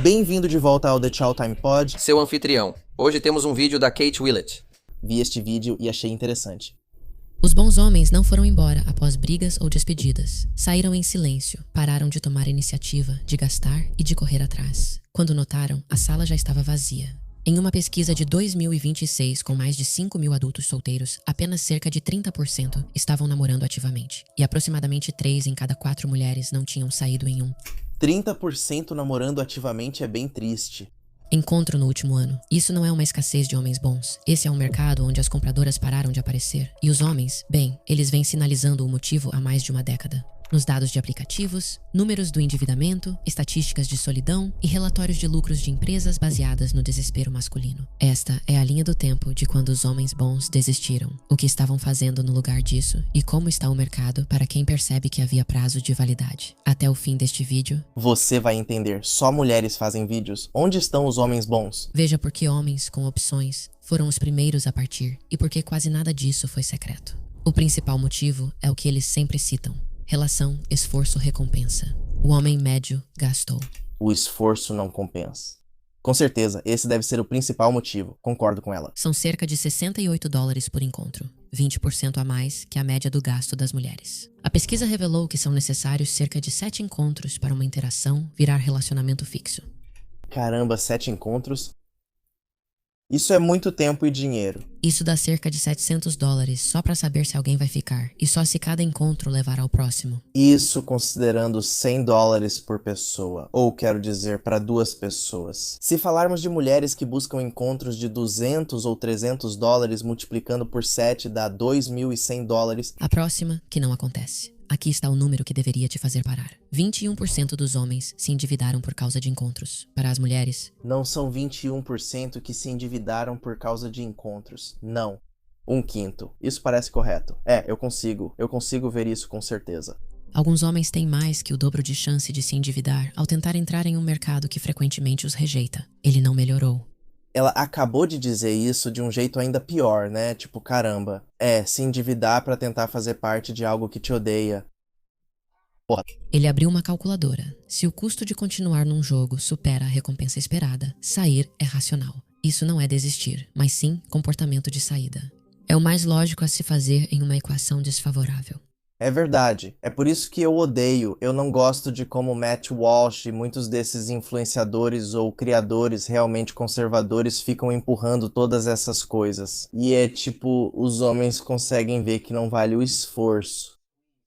Bem-vindo de volta ao The Chow Time Pod. Seu anfitrião. Hoje temos um vídeo da Kate Willett. Vi este vídeo e achei interessante. Os bons homens não foram embora após brigas ou despedidas. Saíram em silêncio, pararam de tomar iniciativa, de gastar e de correr atrás. Quando notaram, a sala já estava vazia. Em uma pesquisa de 2026 com mais de 5.000 adultos solteiros, apenas cerca de 30% estavam namorando ativamente. E aproximadamente 3 em cada 4 mulheres não tinham saído em um 30% namorando ativamente é bem triste. encontro no último ano. Isso não é uma escassez de homens bons. Esse é um mercado onde as compradoras pararam de aparecer. E os homens, bem, eles vêm sinalizando o motivo há mais de uma década. Nos dados de aplicativos, números do endividamento, estatísticas de solidão e relatórios de lucros de empresas baseadas no desespero masculino. Esta é a linha do tempo de quando os homens bons desistiram, o que estavam fazendo no lugar disso e como está o mercado para quem percebe que havia prazo de validade. Até o fim deste vídeo, Você vai entender, só mulheres fazem vídeos. Onde estão os homens bons? veja por que homens com opções foram os primeiros a partir e por que quase nada disso foi secreto. O principal motivo é o que eles sempre citam: relação esforço-recompensa. O homem médio gastou. O esforço não compensa. Com certeza, esse deve ser o principal motivo. Concordo com ela. São cerca de $68 por encontro, 20% a mais que a média do gasto das mulheres. A pesquisa revelou que são necessários cerca de 7 encontros para uma interação virar relacionamento fixo. Caramba, 7 encontros? Isso é muito tempo e dinheiro. Isso dá cerca de $700 só para saber se alguém vai ficar, e só se cada encontro levar ao próximo. Isso considerando $100 por pessoa, ou quero dizer, para 2 pessoas. Se falarmos de mulheres que buscam encontros de $200 ou $300, multiplicando por 7 dá $2.100. A próxima, que não acontece. Aqui está o número que deveria te fazer parar. 21% dos homens se endividaram por causa de encontros. Para as mulheres, Não são 21% que se endividaram por causa de encontros. Não. 1/5. Isso parece correto. Eu consigo ver isso com certeza. alguns homens têm mais que o dobro de chance de se endividar ao tentar entrar em um mercado que frequentemente os rejeita. Ele não melhorou. Ela acabou de dizer isso de um jeito ainda pior, né? Tipo, caramba. Se endividar pra tentar fazer parte de algo que te odeia. Porra. Ele abriu uma calculadora. Se o custo de continuar num jogo supera a recompensa esperada, sair é racional. Isso não é desistir, mas sim comportamento de saída. É o mais lógico a se fazer em uma equação desfavorável. É verdade. É por isso que eu odeio. Eu não gosto de como Matt Walsh e muitos desses influenciadores ou criadores realmente conservadores ficam empurrando todas essas coisas. E é tipo, os homens conseguem ver que não vale o esforço.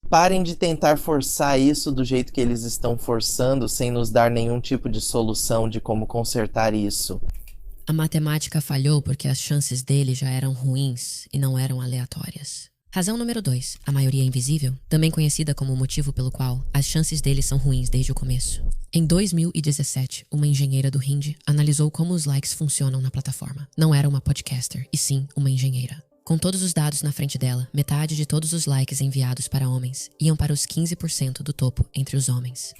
Parem de tentar forçar isso do jeito que eles estão forçando, sem nos dar nenhum tipo de solução de como consertar isso. A matemática falhou porque as chances dele já eram ruins e não eram aleatórias. Razão número 2. A maioria invisível, também conhecida como o motivo pelo qual as chances dele são ruins desde o começo. Em 2017, uma engenheira do Hindi analisou como os likes funcionam na plataforma. Não era uma podcaster, e sim uma engenheira. Com todos os dados na frente dela, metade de todos os likes enviados para homens iam para os 15% do topo entre os homens.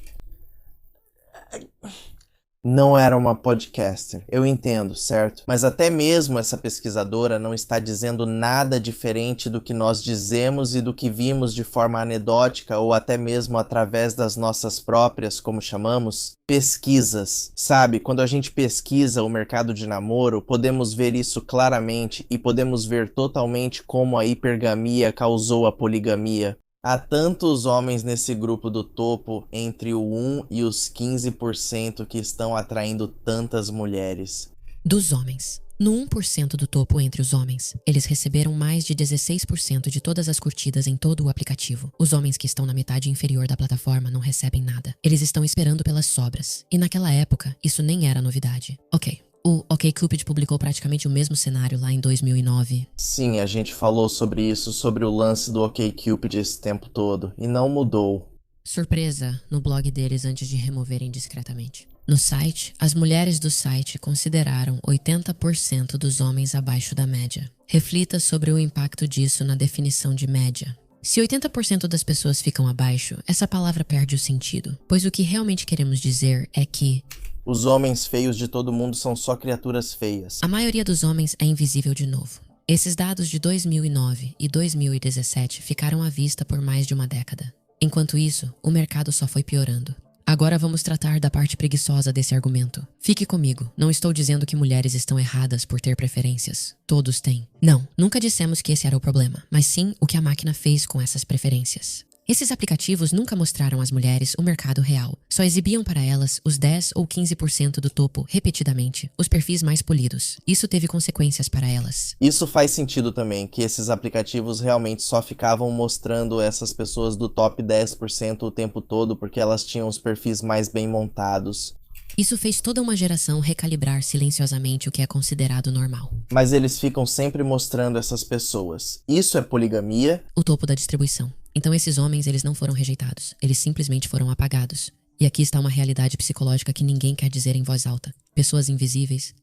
Não era uma podcaster, eu entendo, certo? Mas até mesmo essa pesquisadora não está dizendo nada diferente do que nós dizemos e do que vimos de forma anedótica ou até mesmo através das nossas próprias, como chamamos, pesquisas. Sabe, quando a gente pesquisa o mercado de namoro, podemos ver isso claramente e podemos ver totalmente como a hipergamia causou a poligamia. Há tantos homens nesse grupo do topo, entre o 1 e os 15% que estão atraindo tantas mulheres. Dos homens. No 1% do topo entre os homens, eles receberam mais de 16% de todas as curtidas em todo o aplicativo. Os homens que estão na metade inferior da plataforma não recebem nada. Eles estão esperando pelas sobras. E naquela época, isso nem era novidade. Ok. O OkCupid publicou praticamente o mesmo cenário lá em 2009. Sim, a gente falou sobre isso, sobre o lance do OkCupid esse tempo todo, e não mudou. Surpresa no blog deles antes de removerem discretamente. No site, as mulheres do site consideraram 80% dos homens abaixo da média. Reflita sobre o impacto disso na definição de média. Se 80% das pessoas ficam abaixo, essa palavra perde o sentido, pois o que realmente queremos dizer é que os homens feios de todo mundo são só criaturas feias. a maioria dos homens é invisível de novo. Esses dados de 2009 e 2017 ficaram à vista por mais de uma década. Enquanto isso, o mercado só foi piorando. Agora vamos tratar da parte preguiçosa desse argumento. Fique comigo, não estou dizendo que mulheres estão erradas por ter preferências. Todos têm. Não, nunca dissemos que esse era o problema, mas sim o que a máquina fez com essas preferências. Esses aplicativos nunca mostraram às mulheres o mercado real. Só exibiam para elas os 10 ou 15% do topo repetidamente, os perfis mais polidos. Isso teve consequências para elas. Isso faz sentido também, que esses aplicativos realmente só ficavam mostrando essas pessoas do top 10% o tempo todo, porque elas tinham os perfis mais bem montados. Isso fez toda uma geração recalibrar silenciosamente o que é considerado normal. Mas eles ficam sempre mostrando essas pessoas. Isso é poligamia? O topo da distribuição. Então esses homens, eles não foram rejeitados. Eles simplesmente foram apagados. E aqui está uma realidade psicológica que ninguém quer dizer em voz alta. Pessoas invisíveis,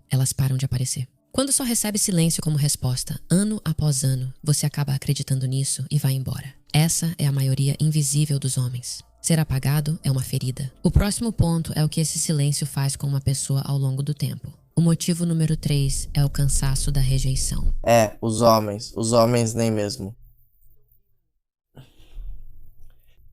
elas param de aparecer. Quando só recebe silêncio como resposta, ano após ano, você acaba acreditando nisso e vai embora. Essa é a maioria invisível dos homens. Ser apagado é uma ferida. O próximo ponto é o que esse silêncio faz com uma pessoa ao longo do tempo. O motivo número 3 é o cansaço da rejeição. Os homens nem mesmo.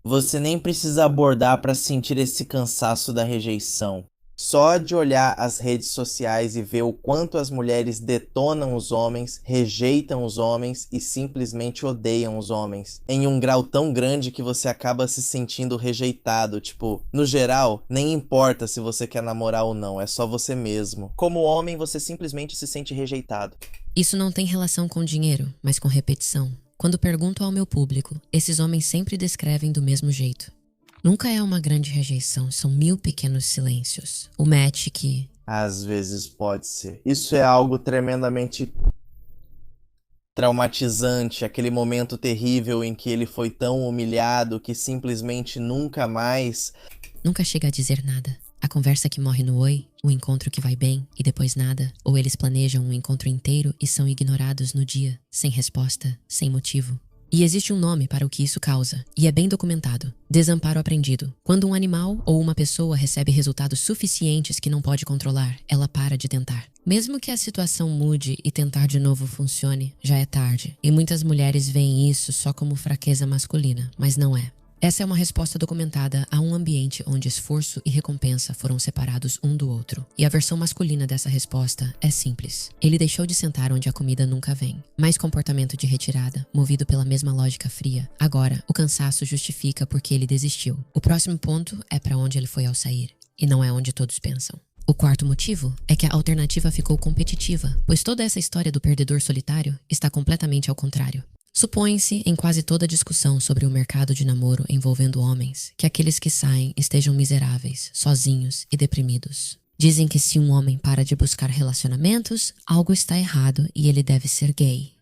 Você nem precisa abordar para sentir esse cansaço da rejeição. Só de olhar as redes sociais e ver o quanto as mulheres detonam os homens, rejeitam os homens e simplesmente odeiam os homens. Em um grau tão grande que você acaba se sentindo rejeitado. Tipo, no geral, nem importa se você quer namorar ou não, é só você mesmo. Como homem, você simplesmente se sente rejeitado. Isso não tem relação com dinheiro, mas com repetição. Quando pergunto ao meu público, esses homens sempre descrevem do mesmo jeito. Nunca é uma grande rejeição, são 1000 pequenos silêncios. O match que... Às vezes pode ser. Isso é algo tremendamente traumatizante, aquele momento terrível em que ele foi tão humilhado que simplesmente nunca mais... Nunca chega a dizer nada. A conversa que morre no oi, o encontro que vai bem e depois nada, ou eles planejam um encontro inteiro e são ignorados no dia, sem resposta, sem motivo. E existe um nome para o que isso causa, e é bem documentado. Desamparo aprendido. Quando um animal ou uma pessoa recebe resultados suficientes que não pode controlar, ela para de tentar. Mesmo que a situação mude e tentar de novo funcione, já é tarde. E muitas mulheres veem isso só como fraqueza masculina, mas não é. Essa é uma resposta documentada a um ambiente onde esforço e recompensa foram separados um do outro. E a versão masculina dessa resposta é simples. Ele deixou de sentar onde a comida nunca vem. Mais comportamento de retirada, movido pela mesma lógica fria. Agora, o cansaço justifica porque ele desistiu. O próximo ponto é para onde ele foi ao sair. E não é onde todos pensam. O quarto motivo é que a alternativa ficou competitiva, pois toda essa história do perdedor solitário está completamente ao contrário. Supõe-se, em quase toda discussão sobre o mercado de namoro envolvendo homens, que aqueles que saem estejam miseráveis, sozinhos e deprimidos. Dizem que se um homem para de buscar relacionamentos, algo está errado e ele deve ser gay.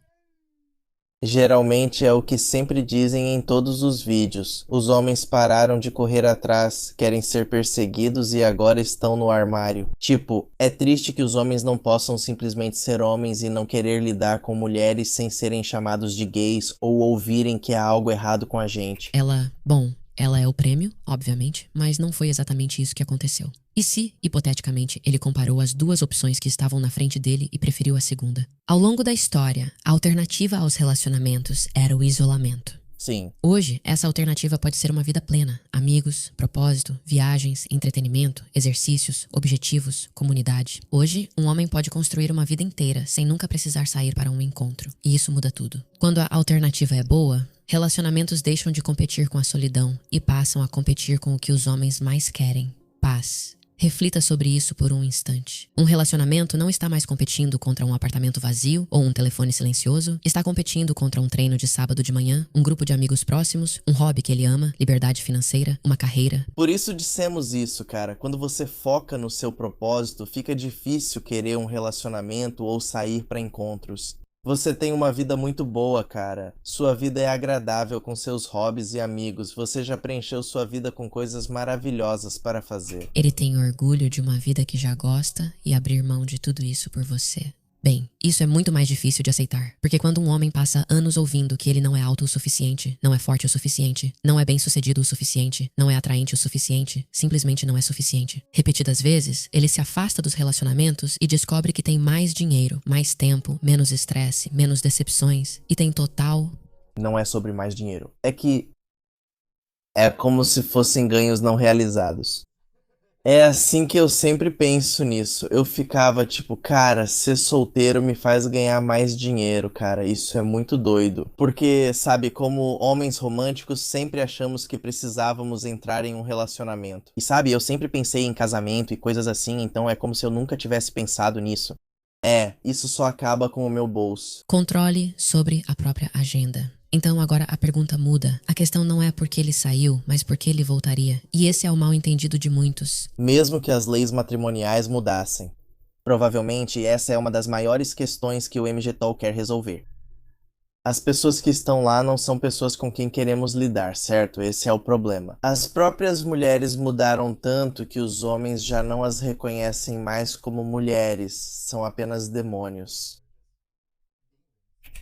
Geralmente é o que sempre dizem em todos os vídeos. Os homens pararam de correr atrás, querem ser perseguidos e agora estão no armário. Tipo, é triste que os homens não possam simplesmente ser homens e não querer lidar com mulheres sem serem chamados de gays ou ouvirem que há algo errado com a gente. Ela é o prêmio, obviamente, mas não foi exatamente isso que aconteceu. E se, hipoteticamente, ele comparou as duas opções que estavam na frente dele e preferiu a segunda? Ao longo da história, a alternativa aos relacionamentos era o isolamento. Sim. Hoje, essa alternativa pode ser uma vida plena. Amigos, propósito, viagens, entretenimento, exercícios, objetivos, comunidade. Hoje, um homem pode construir uma vida inteira sem nunca precisar sair para um encontro. E isso muda tudo. Quando a alternativa é boa, relacionamentos deixam de competir com a solidão e passam a competir com o que os homens mais querem: paz. Reflita sobre isso por um instante. Um relacionamento não está mais competindo contra um apartamento vazio ou um telefone silencioso. Está competindo contra um treino de sábado de manhã, um grupo de amigos próximos, um hobby que ele ama, liberdade financeira, uma carreira. Por isso dissemos isso, cara. Quando você foca no seu propósito, fica difícil querer um relacionamento ou sair para encontros. Você tem uma vida muito boa, cara. Sua vida é agradável com seus hobbies e amigos. Você já preencheu sua vida com coisas maravilhosas para fazer. Ele tem orgulho de uma vida que já gosta e abrir mão de tudo isso por você. Bem, isso é muito mais difícil de aceitar, porque quando um homem passa anos ouvindo que ele não é alto o suficiente, não é forte o suficiente, não é bem-sucedido o suficiente, não é atraente o suficiente, simplesmente não é suficiente. Repetidas vezes, ele se afasta dos relacionamentos e descobre que tem mais dinheiro, mais tempo, menos estresse, menos decepções e tem total... Não é sobre mais dinheiro. É que É como se fossem ganhos não realizados. É assim que eu sempre penso nisso. Eu ficava tipo, cara, ser solteiro me faz ganhar mais dinheiro, cara. Isso é muito doido. Porque, sabe, como homens românticos, sempre achamos que precisávamos entrar em um relacionamento. E sabe, eu sempre pensei em casamento e coisas assim, então é como se eu nunca tivesse pensado nisso. Isso só acaba com o meu bolso. Controle sobre a própria agenda. Então agora a pergunta muda. A questão não é por que ele saiu, mas por que ele voltaria. E esse é o mal entendido de muitos. Mesmo que as leis matrimoniais mudassem. Provavelmente essa é uma das maiores questões que o MGTOW quer resolver. As pessoas que estão lá não são pessoas com quem queremos lidar, certo? Esse é o problema. As próprias mulheres mudaram tanto que os homens já não as reconhecem mais como mulheres, são apenas demônios.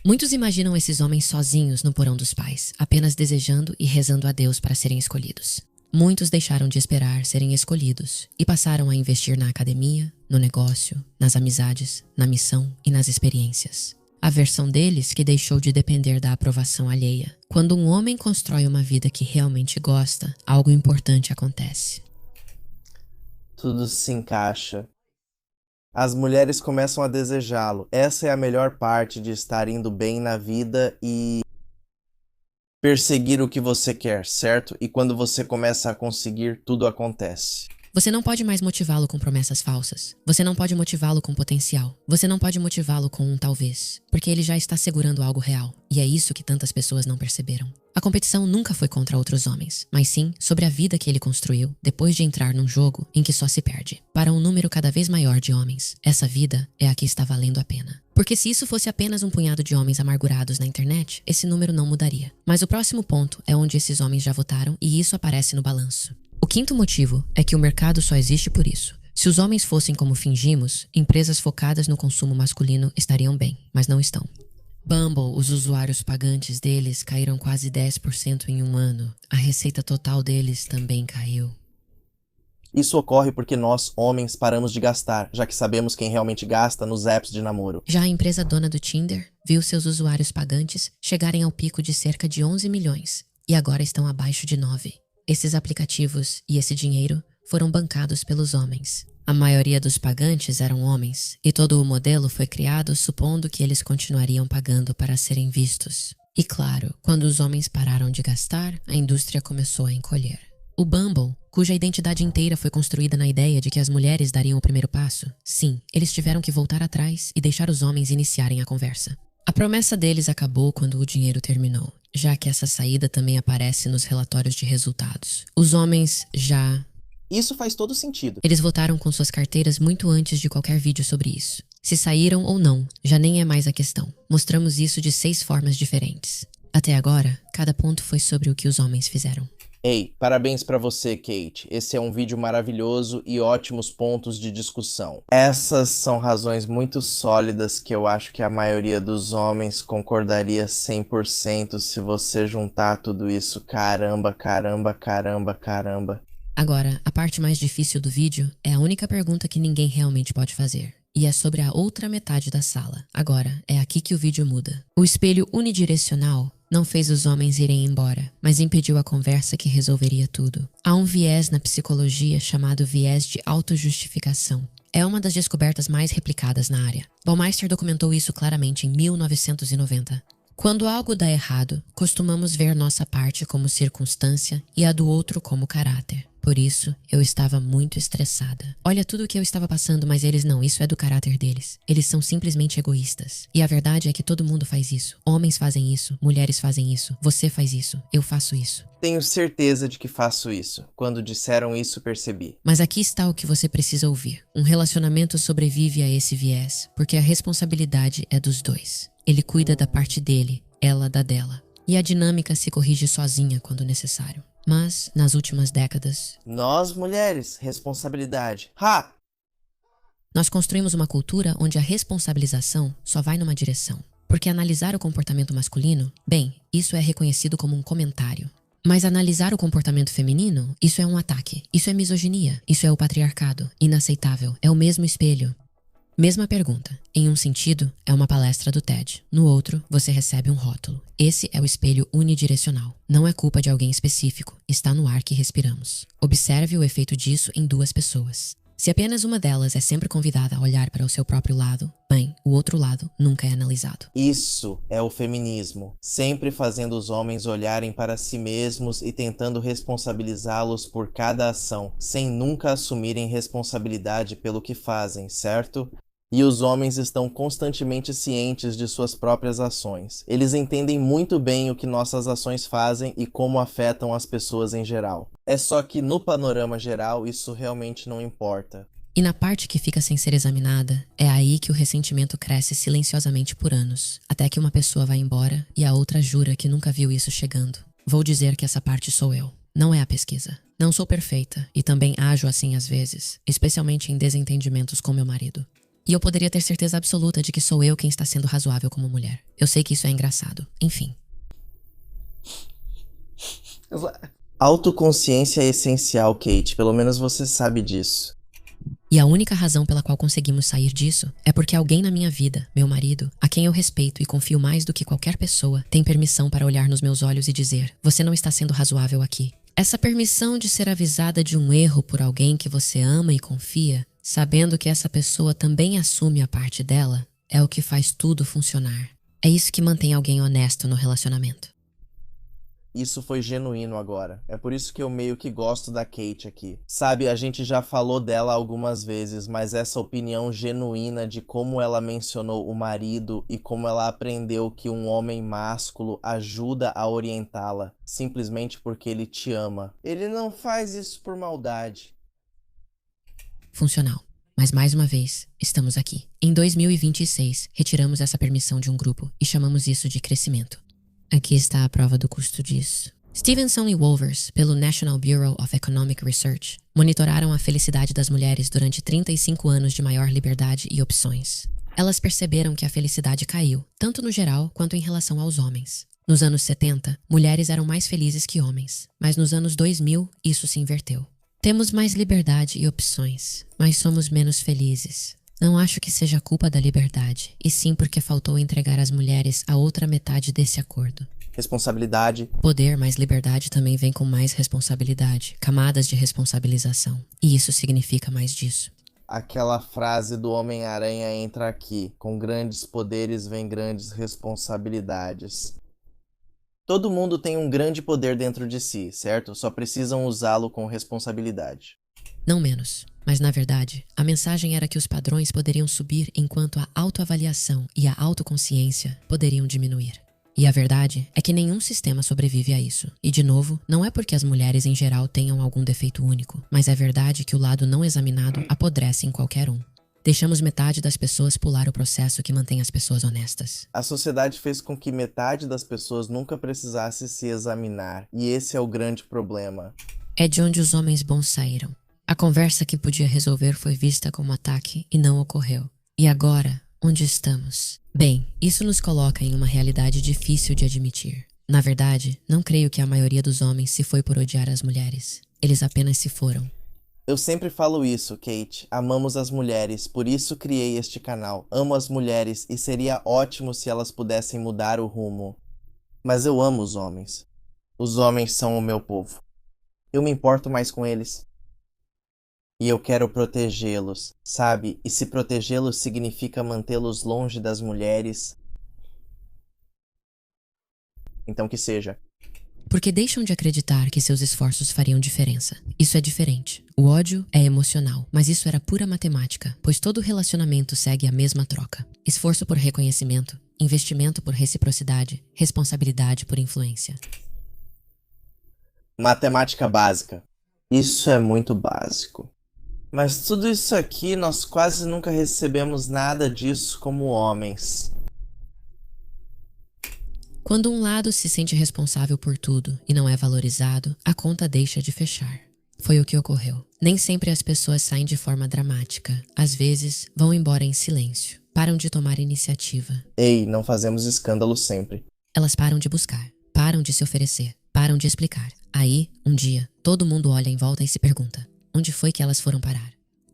Muitos imaginam esses homens sozinhos no porão dos pais, apenas desejando e rezando a Deus para serem escolhidos. Muitos deixaram de esperar serem escolhidos e passaram a investir na academia, no negócio, nas amizades, na missão e nas experiências. A versão deles que deixou de depender da aprovação alheia. Quando um homem constrói uma vida que realmente gosta, algo importante acontece. Tudo se encaixa. As mulheres começam a desejá-lo. Essa é a melhor parte de estar indo bem na vida e perseguir o que você quer, certo? E quando você começa a conseguir, tudo acontece. Você não pode mais motivá-lo com promessas falsas. Você não pode motivá-lo com potencial. Você não pode motivá-lo com um talvez, porque ele já está segurando algo real. E é isso que tantas pessoas não perceberam. A competição nunca foi contra outros homens, mas sim sobre a vida que ele construiu depois de entrar num jogo em que só se perde. Para um número cada vez maior de homens, essa vida é a que está valendo a pena. Porque se isso fosse apenas um punhado de homens amargurados na internet, esse número não mudaria. Mas o próximo ponto é onde esses homens já votaram e isso aparece no balanço. O quinto motivo é que o mercado só existe por isso. Se os homens fossem como fingimos, empresas focadas no consumo masculino estariam bem, mas não estão. Bumble, os usuários pagantes deles caíram quase 10% em um ano. A receita total deles também caiu. Isso ocorre porque nós, homens, paramos de gastar, já que sabemos quem realmente gasta nos apps de namoro. Já a empresa dona do Tinder viu seus usuários pagantes chegarem ao pico de cerca de 11 milhões e agora estão abaixo de 9. Esses aplicativos e esse dinheiro foram bancados pelos homens. A maioria dos pagantes eram homens, e todo o modelo foi criado supondo que eles continuariam pagando para serem vistos. E claro, quando os homens pararam de gastar, a indústria começou a encolher. O Bumble, cuja identidade inteira foi construída na ideia de que as mulheres dariam o primeiro passo, sim, eles tiveram que voltar atrás e deixar os homens iniciarem a conversa. A promessa deles acabou quando o dinheiro terminou, já que essa saída também aparece nos relatórios de resultados. Os homens já... Isso faz todo sentido. Eles votaram com suas carteiras muito antes de qualquer vídeo sobre isso. Se saíram ou não, já nem é mais a questão. Mostramos isso de 6 formas diferentes. Até agora, cada ponto foi sobre o que os homens fizeram. Ei, parabéns pra você, Kate. Esse é um vídeo maravilhoso e ótimos pontos de discussão. Essas são razões muito sólidas que eu acho que a maioria dos homens concordaria 100% se você juntar tudo isso. Caramba, caramba, caramba, caramba. Agora, a parte mais difícil do vídeo é a única pergunta que ninguém realmente pode fazer. E é sobre a outra metade da sala. Agora, é aqui que o vídeo muda. O espelho unidirecional não fez os homens irem embora, mas impediu a conversa que resolveria tudo. Há um viés na psicologia chamado viés de autojustificação. É uma das descobertas mais replicadas na área. Baumeister documentou isso claramente em 1990. Quando algo dá errado, costumamos ver nossa parte como circunstância e a do outro como caráter. Por isso, eu estava muito estressada. Olha tudo o que eu estava passando, mas eles não, isso é do caráter deles. Eles são simplesmente egoístas. E a verdade é que todo mundo faz isso. Homens fazem isso, mulheres fazem isso, você faz isso, eu faço isso. Tenho certeza de que faço isso. Quando disseram isso, percebi. Mas aqui está o que você precisa ouvir. Um relacionamento sobrevive a esse viés, porque a responsabilidade é dos dois. Ele cuida da parte dele, ela da dela. E a dinâmica se corrige sozinha quando necessário. Mas, nas últimas décadas... Nós, mulheres, responsabilidade. Ha! Nós construímos uma cultura onde a responsabilização só vai numa direção. Porque analisar o comportamento masculino, bem, isso é reconhecido como um comentário. Mas analisar o comportamento feminino, isso é um ataque. Isso é misoginia. Isso é o patriarcado. Inaceitável. É o mesmo espelho. Mesma pergunta. Em um sentido, é uma palestra do TED. No outro, você recebe um rótulo. Esse é o espelho unidirecional. Não é culpa de alguém específico. Está no ar que respiramos. Observe o efeito disso em duas pessoas. Se apenas uma delas é sempre convidada a olhar para o seu próprio lado, bem, o outro lado nunca é analisado. Isso é o feminismo, sempre fazendo os homens olharem para si mesmos e tentando responsabilizá-los por cada ação, sem nunca assumirem responsabilidade pelo que fazem, certo? E os homens estão constantemente cientes de suas próprias ações. Eles entendem muito bem o que nossas ações fazem e como afetam as pessoas em geral. É só que no panorama geral isso realmente não importa. E na parte que fica sem ser examinada, é aí que o ressentimento cresce silenciosamente por anos, até que uma pessoa vai embora e a outra jura que nunca viu isso chegando. Vou dizer que essa parte sou eu, não é a pesquisa. Não sou perfeita e também ajo assim às vezes, especialmente em desentendimentos com meu marido. E eu poderia ter certeza absoluta de que sou eu quem está sendo razoável como mulher. Eu sei que isso é engraçado. Enfim. Autoconsciência é essencial, Kate. Pelo menos você sabe disso. E a única razão pela qual conseguimos sair disso é porque alguém na minha vida, meu marido, a quem eu respeito e confio mais do que qualquer pessoa, tem permissão para olhar nos meus olhos e dizer: você não está sendo razoável aqui. Essa permissão de ser avisada de um erro por alguém que você ama e confia, sabendo que essa pessoa também assume a parte dela, é o que faz tudo funcionar. É isso que mantém alguém honesto no relacionamento. Isso foi genuíno agora. É por isso que eu meio que gosto da Kate aqui. Sabe, a gente já falou dela algumas vezes, mas essa opinião genuína de como ela mencionou o marido e como ela aprendeu que um homem másculo ajuda a orientá-la, simplesmente porque ele te ama. Ele não faz isso por maldade. Funcional. Mas mais uma vez, estamos aqui. Em 2026, retiramos essa permissão de um grupo e chamamos isso de crescimento. Aqui está a prova do custo disso. Stevenson e Wolvers, pelo National Bureau of Economic Research, monitoraram a felicidade das mulheres durante 35 anos de maior liberdade e opções. Elas perceberam que a felicidade caiu, tanto no geral quanto em relação aos homens. Nos anos 70, mulheres eram mais felizes que homens, mas nos anos 2000, isso se inverteu. Temos mais liberdade e opções, mas somos menos felizes. Não acho que seja culpa da liberdade, e sim porque faltou entregar às mulheres a outra metade desse acordo. Responsabilidade. Poder mais liberdade também vem com mais responsabilidade, camadas de responsabilização. E isso significa mais disso. Aquela frase do Homem-Aranha entra aqui. Com grandes poderes vem grandes responsabilidades. Todo mundo tem um grande poder dentro de si, certo? Só precisam usá-lo com responsabilidade. Não menos. Mas, na verdade, a mensagem era que os padrões poderiam subir enquanto a autoavaliação e a autoconsciência poderiam diminuir. E a verdade é que nenhum sistema sobrevive a isso. E, de novo, não é porque as mulheres em geral tenham algum defeito único, mas é verdade que o lado não examinado apodrece em qualquer um. Deixamos metade das pessoas pular o processo que mantém as pessoas honestas. A sociedade fez com que metade das pessoas nunca precisasse se examinar, e esse é o grande problema. É de onde os homens bons saíram. A conversa que podia resolver foi vista como ataque e não ocorreu. E agora, onde estamos? Bem, isso nos coloca em uma realidade difícil de admitir. Na verdade, não creio que a maioria dos homens se foi por odiar as mulheres. Eles apenas se foram. Eu sempre falo isso, Kate. Amamos as mulheres, por isso criei este canal. Amo as mulheres e seria ótimo se elas pudessem mudar o rumo. Mas eu amo os homens. Os homens são o meu povo. Eu me importo mais com eles. E eu quero protegê-los, sabe? E se protegê-los significa mantê-los longe das mulheres, então que seja. Porque deixam de acreditar que seus esforços fariam diferença. Isso é diferente. O ódio é emocional, mas isso era pura matemática, pois todo relacionamento segue a mesma troca. Esforço por reconhecimento, investimento por reciprocidade, responsabilidade por influência. Matemática básica. Isso é muito básico. Mas tudo isso aqui, nós quase nunca recebemos nada disso como homens. Quando um lado se sente responsável por tudo e não é valorizado, a conta deixa de fechar. Foi o que ocorreu. Nem sempre as pessoas saem de forma dramática. Às vezes, vão embora em silêncio. Param de tomar iniciativa. Ei, não fazemos escândalo sempre. Elas param de buscar. Param de se oferecer. Param de explicar. Aí, um dia, todo mundo olha em volta e se pergunta: onde foi que elas foram parar?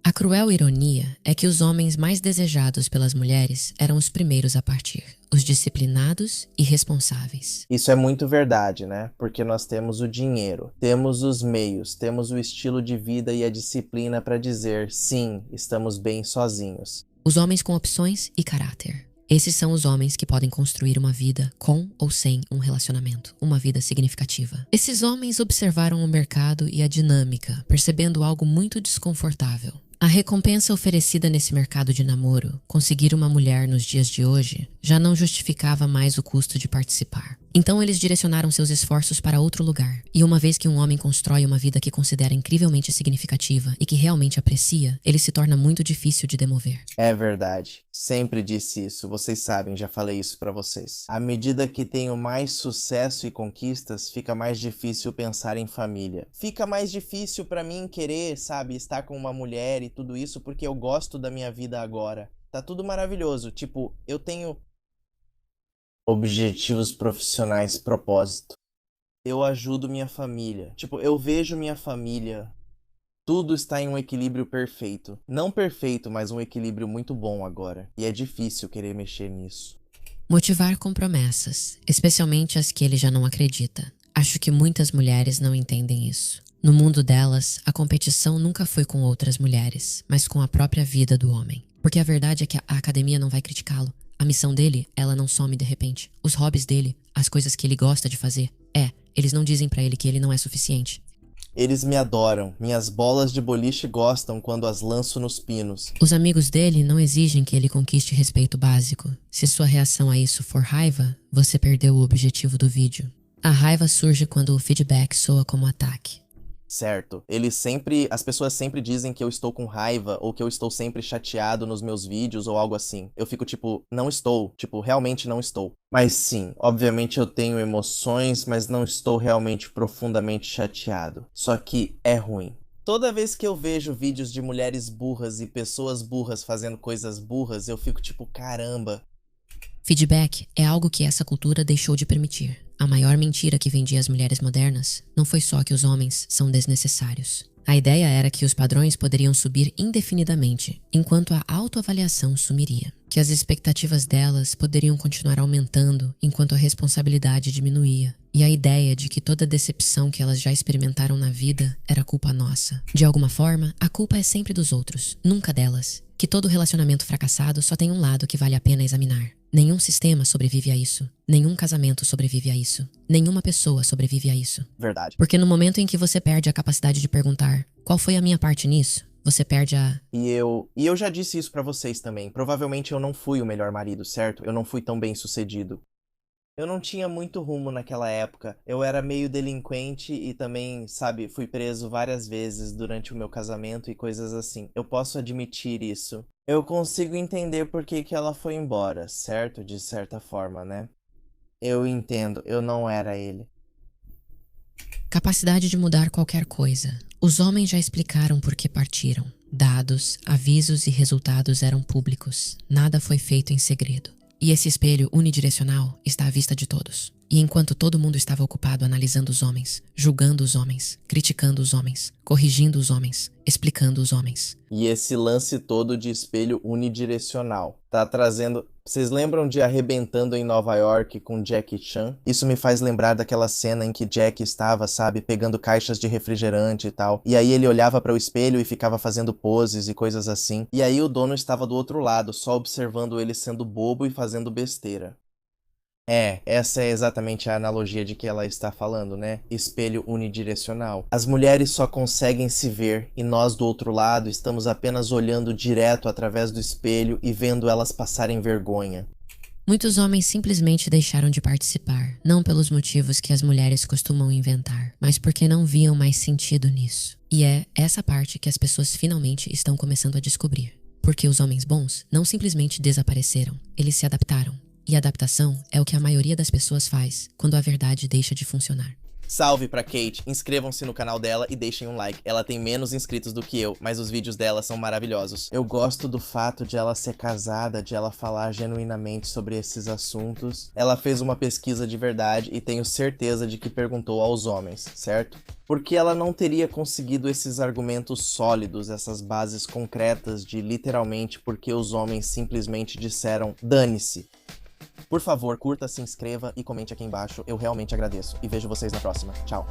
A cruel ironia é que os homens mais desejados pelas mulheres eram os primeiros a partir, os disciplinados e responsáveis. Isso é muito verdade, né? Porque nós temos o dinheiro, temos os meios, temos o estilo de vida e a disciplina para dizer sim, estamos bem sozinhos. Os homens com opções e caráter. Esses são os homens que podem construir uma vida com ou sem um relacionamento, uma vida significativa. Esses homens observaram o mercado e a dinâmica, percebendo algo muito desconfortável. A recompensa oferecida nesse mercado de namoro, conseguir uma mulher nos dias de hoje, já não justificava mais o custo de participar. Então eles direcionaram seus esforços para outro lugar. E uma vez que um homem constrói uma vida que considera incrivelmente significativa e que realmente aprecia, ele se torna muito difícil de demover. É verdade. Sempre disse isso. Vocês sabem, já falei isso pra vocês. À medida que tenho mais sucesso e conquistas, fica mais difícil pensar em família. Fica mais difícil pra mim querer, sabe, estar com uma mulher e tudo isso porque eu gosto da minha vida agora. Tá tudo maravilhoso. Tipo, eu tenho objetivos profissionais, propósito. Eu ajudo minha família. Tipo, eu vejo minha família. Tudo está em um equilíbrio perfeito. Não perfeito, mas um equilíbrio muito bom agora. E é difícil querer mexer nisso. Motivar com promessas, especialmente as que ele já não acredita. Acho que muitas mulheres não entendem isso. No mundo delas, a competição nunca foi com outras mulheres, mas com a própria vida do homem. Porque a verdade é que a academia não vai criticá-lo. A missão dele, ela não some de repente. Os hobbies dele, as coisas que ele gosta de fazer, eles não dizem pra ele que ele não é suficiente. Eles me adoram. Minhas bolas de boliche gostam quando as lanço nos pinos. Os amigos dele não exigem que ele conquiste respeito básico. Se sua reação a isso for raiva, você perdeu o objetivo do vídeo. A raiva surge quando o feedback soa como ataque. Certo. As pessoas sempre dizem que eu estou com raiva ou que eu estou sempre chateado nos meus vídeos ou algo assim. Eu fico tipo, não estou. Tipo, realmente não estou. Mas sim, obviamente eu tenho emoções, mas não estou realmente profundamente chateado. Só que é ruim. Toda vez que eu vejo vídeos de mulheres burras e pessoas burras fazendo coisas burras, eu fico tipo, caramba. Feedback é algo que essa cultura deixou de permitir. A maior mentira que vendia às mulheres modernas não foi só que os homens são desnecessários. A ideia era que os padrões poderiam subir indefinidamente, enquanto a autoavaliação sumiria. Que as expectativas delas poderiam continuar aumentando enquanto a responsabilidade diminuía. E a ideia de que toda decepção que elas já experimentaram na vida era culpa nossa. De alguma forma, a culpa é sempre dos outros, nunca delas. Que todo relacionamento fracassado só tem um lado que vale a pena examinar. Nenhum sistema sobrevive a isso. Nenhum casamento sobrevive a isso. Nenhuma pessoa sobrevive a isso. Verdade. Porque no momento em que você perde a capacidade de perguntar qual foi a minha parte nisso, você perde a... E eu já disse isso pra vocês também. Provavelmente eu não fui o melhor marido, certo? Eu não fui tão bem sucedido. Eu não tinha muito rumo naquela época. Eu era meio delinquente e também, sabe, fui preso várias vezes durante o meu casamento e coisas assim. Eu posso admitir isso. Eu consigo entender por que ela foi embora, certo? De certa forma, né? Eu entendo, eu não era ele. Capacidade de mudar qualquer coisa. Os homens já explicaram por que partiram. Dados, avisos e resultados eram públicos. Nada foi feito em segredo. E esse espelho unidirecional está à vista de todos. E enquanto todo mundo estava ocupado analisando os homens, julgando os homens, criticando os homens, corrigindo os homens, explicando os homens. E esse lance todo de espelho unidirecional tá trazendo... Vocês lembram de Arrebentando em Nova York com Jackie Chan? Isso me faz lembrar daquela cena em que Jack estava, sabe, pegando caixas de refrigerante e tal. E aí ele olhava para o espelho e ficava fazendo poses e coisas assim. E aí o dono estava do outro lado, só observando ele sendo bobo e fazendo besteira. Essa é exatamente a analogia de que ela está falando, né? Espelho unidirecional. As mulheres só conseguem se ver e nós do outro lado estamos apenas olhando direto através do espelho e vendo elas passarem vergonha. Muitos homens simplesmente deixaram de participar, não pelos motivos que as mulheres costumam inventar, mas porque não viam mais sentido nisso. E é essa parte que as pessoas finalmente estão começando a descobrir. Porque os homens bons não simplesmente desapareceram, eles se adaptaram. E adaptação é o que a maioria das pessoas faz quando a verdade deixa de funcionar. Salve pra Kate, inscrevam-se no canal dela e deixem um like. Ela tem menos inscritos do que eu, mas os vídeos dela são maravilhosos. Eu gosto do fato de ela ser casada, de ela falar genuinamente sobre esses assuntos. Ela fez uma pesquisa de verdade e tenho certeza de que perguntou aos homens, certo? Porque ela não teria conseguido esses argumentos sólidos, essas bases concretas de literalmente porque os homens simplesmente disseram dane-se. Por favor, curta, se inscreva e comente aqui embaixo, eu realmente agradeço. E vejo vocês na próxima. Tchau.